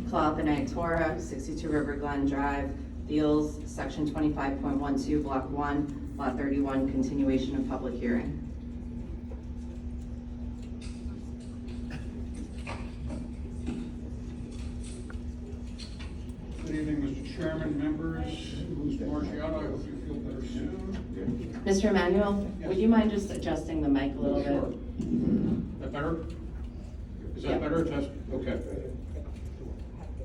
Clothonite Torah, 62 River Glen Drive, Deals, Section 25.12, Block 1, Lot 31, continuation of public hearing. Good evening, Mr. Chairman, members. Mr. Marciano, I hope you feel better soon. Mr. Emanuel, Yes. would you mind just adjusting the mic a little Sure. bit? Is that better? Is that Yep. better? Test? Okay.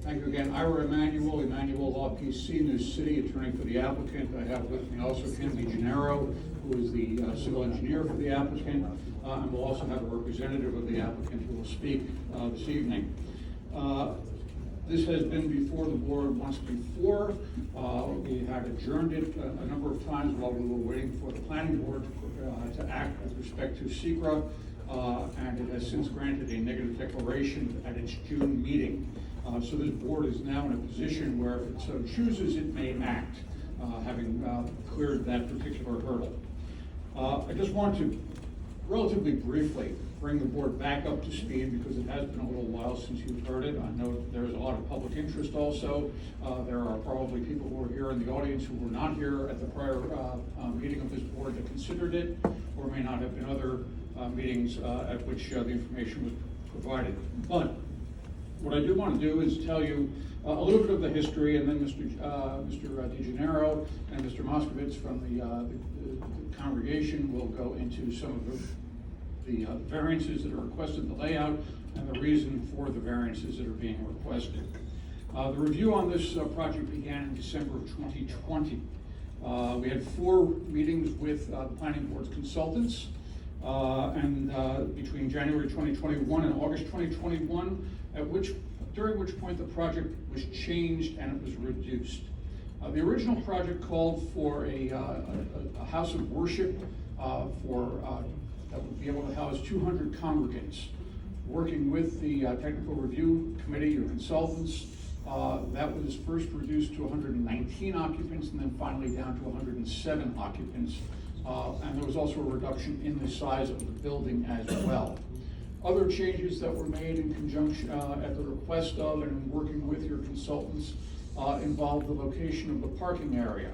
Thank you again. Ira Emanuel, Emanuel Law PC, New City, attorney for the applicant. I have with me also Ken DeGennaro, who is the civil engineer for the applicant, and we'll also have a representative of the applicant who will speak this evening. This has been before the board once before. We had adjourned it a number of times while we were waiting for the planning board to act with respect to SECRA, and it has since granted a negative declaration at its June meeting. So this board is now in a position where if it so chooses, it may act, having cleared that particular hurdle. I just want to relatively briefly bring the board back up to speed because it has been a little while since you've heard it. I know there's a lot of public interest also. There are probably people who are here in the audience who were not here at the prior meeting of this board that considered it, or may not have been other meetings at which the information was provided. But what I do want to do is tell you a little bit of the history, and then Mr. DeGennaro and Mr. Moskovitz from the congregation will go into some of the variances that are requested, the layout, and the reason for the variances that are being requested. The review on this project began in December of 2020. We had 4 meetings with the planning board's consultants, and between January 2021 and August 2021, during which point the project was changed and it was reduced. The original project called for a house of worship that would be able to house 200 congregants. Working with the technical review committee or consultants, that was first reduced to 119 occupants and then finally down to 107 occupants. And there was also a reduction in the size of the building as well. Other changes that were made in conjunction at the request of and in working with your consultants involved the location of the parking area.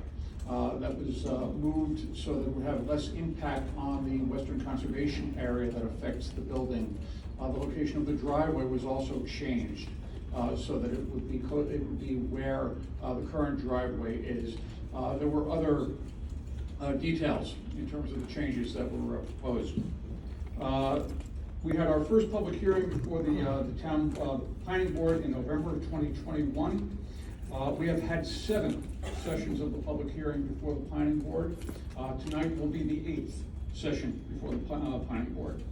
That was moved so that it would have less impact on the Western Conservation area that affects the building. The location of the driveway was also changed so that it would be where the current driveway is. There were other details in terms of the changes that were proposed. We had our first public hearing before the town planning board in November of 2021. We have had 7 sessions of the public hearing before the planning board. Tonight will be the 8th session before the planning board.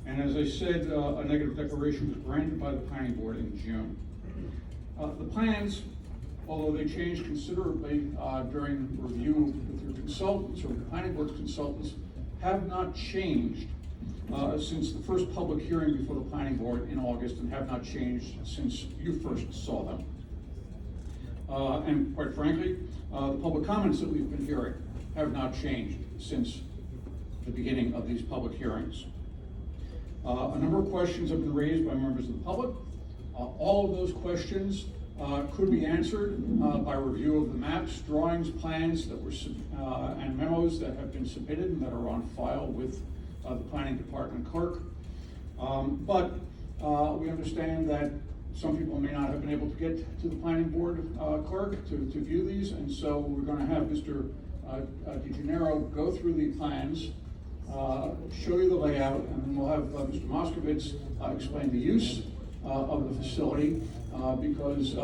And as I said, a negative declaration was granted by the planning board in June. The plans, although they changed considerably during review with your consultants or the planning board's consultants, have not changed since the first public hearing before the planning board in August, and have not changed since you first saw them. And quite frankly, the public comments that we've been hearing have not changed since the beginning of these public hearings. A number of questions have been raised by members of the public. All of those questions could be answered by review of the maps, drawings, plans that were and memos that have been submitted and that are on file with the planning department clerk. But we understand that some people may not have been able to get to the planning board clerk to view these, and so we're going to have Mr. DeGennaro go through the plans, show you the layout, and then we'll have Mr. Moskovitz explain the use of the facility, because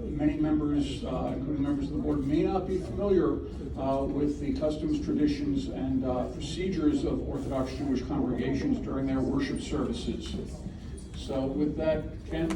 many members, including members of the board, may not be familiar with the customs, traditions, and procedures of Orthodox Jewish congregations during their worship services. So with that, Ken?